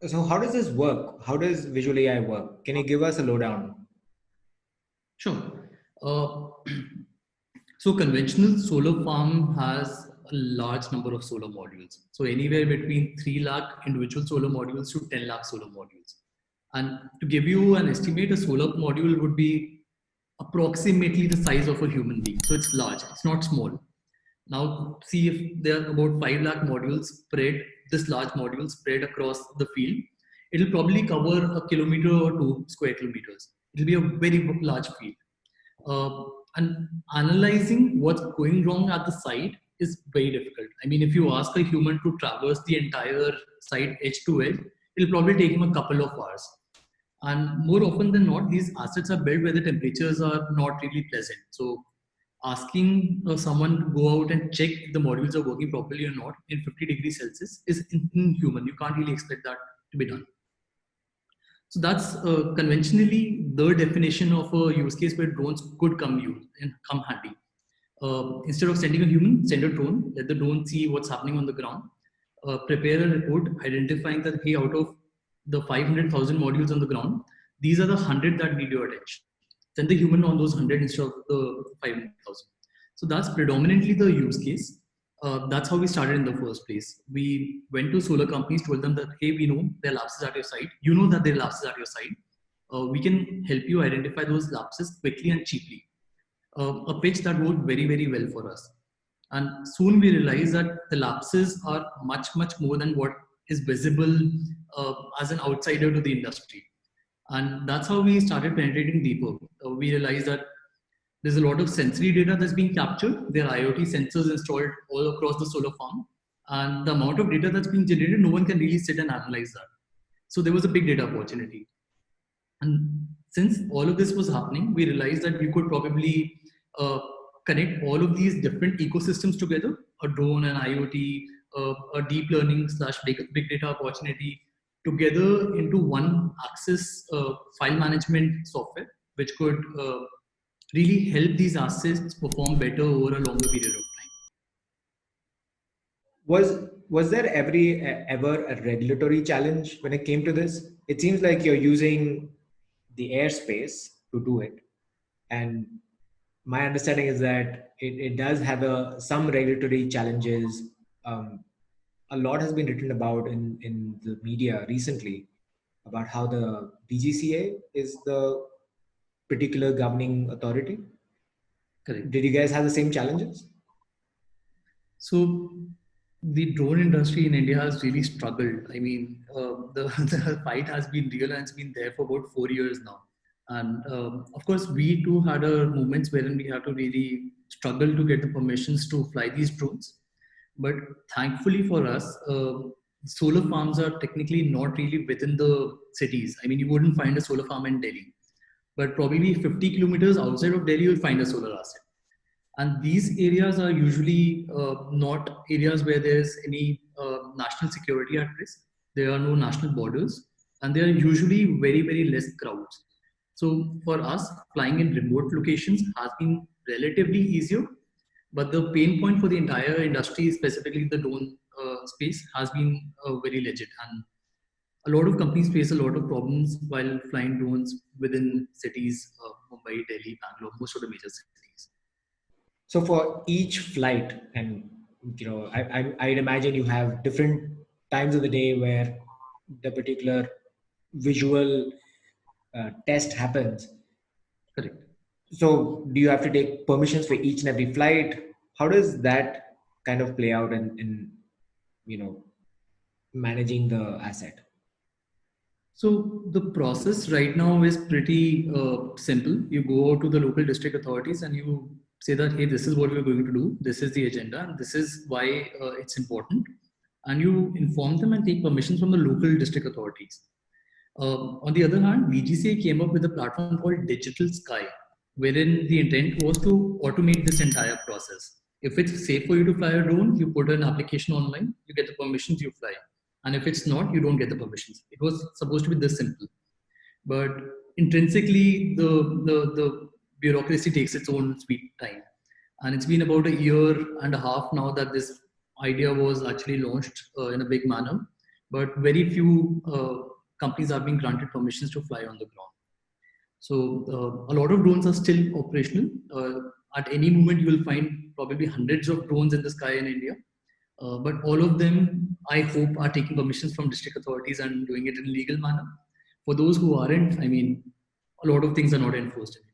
So how does this work? How does visual AI work? Can you give us a lowdown? Sure. Uh, so conventional solar farm has a large number of solar modules. So anywhere between 3 lakh individual solar modules to 10 lakh solar modules. And to give you an estimate, a solar module would be approximately the size of a human being. So it's large, it's not small. Now see if there are about 5 lakh modules spread, this large module spread across the field, it'll probably cover a kilometer or 2 square kilometers. It'll be a very large field. And analyzing what's going wrong at the site is very difficult. I mean, if you ask a human to traverse the entire site edge to edge, it'll probably take him a couple of hours. And more often than not, these assets are built where the temperatures are not really pleasant. So asking someone to go out and check if the modules are working properly or not in 50 degrees Celsius is inhuman. You can't really expect that to be done. So that's conventionally the definition of a use case where drones could come handy. Instead of sending a human, send a drone, let the drone see what's happening on the ground, prepare a report identifying that, hey, out of the 500,000 modules on the ground, these are the 100 that need your attention. Send the human on those 100 instead of the 500,000. So that's predominantly the use case. That's how we started in the first place. We went to solar companies, told them that, hey, we know there are lapses at your site. You know that there are lapses at your site. We can help you identify those lapses quickly and cheaply. A pitch that worked very, very well for us. And soon we realized that the lapses are much, much more than what is visible as an outsider to the industry. And that's how we started penetrating deeper. We realized that there's a lot of sensory data that's being captured. There are IoT sensors installed all across the solar farm. And the amount of data that's being generated, no one can really sit and analyze that. So there was a big data opportunity. And since all of this was happening, we realized that we could probably connect all of these different ecosystems together, a drone, an IoT, a deep learning / big data opportunity, together into one access file management software, which could really help these assets perform better over a longer period of time. Was there ever a regulatory challenge when it came to this? It seems like you're using the airspace to do it, and my understanding is that it does have some regulatory challenges. A lot has been written about in the media recently about how the DGCA is the particular governing authority. Correct. Did you guys have the same challenges? So the drone industry in India has really struggled. I mean, the fight has been real and it's been there for about 4 years now. And of course, we too had our moments wherein we had to really struggle to get the permissions to fly these drones. But thankfully for us, solar farms are technically not really within the cities. I mean, you wouldn't find a solar farm in Delhi, but probably 50 kilometers outside of Delhi, you'll find a solar asset. And these areas are usually not areas where there's any national security at risk. There are no national borders, and there are usually very, very less crowds. So for us, flying in remote locations has been relatively easier, but the pain point for the entire industry, specifically the drone space, has been very legit. And a lot of companies face a lot of problems while flying drones within cities, Mumbai, Delhi, Bangalore, most of the major cities. So for each flight, and I'd imagine you have different times of the day where the particular visual test happens. Correct. So do you have to take permissions for each and every flight? How does that kind of play out in managing the asset? So the process right now is pretty simple. You go to the local district authorities and you say that, hey, this is what we're going to do. This is the agenda, and this is why it's important. And you inform them and take permissions from the local district authorities. On the other hand, DGCA came up with a platform called Digital Sky, wherein the intent was to automate this entire process. If it's safe for you to fly a drone, you put an application online, you get the permissions, you fly. And if it's not, you don't get the permissions. It was supposed to be this simple. But intrinsically, the bureaucracy takes its own sweet time. And it's been about a year and a half now that this idea was actually launched in a big manner. but very few companies are being granted permissions to fly on the ground. So a lot of drones are still operational. At any moment, you will find probably hundreds of drones in the sky in India. But all of them, I hope, are taking permissions from district authorities and doing it in a legal manner. For those who aren't, I mean, a lot of things are not enforced anymore.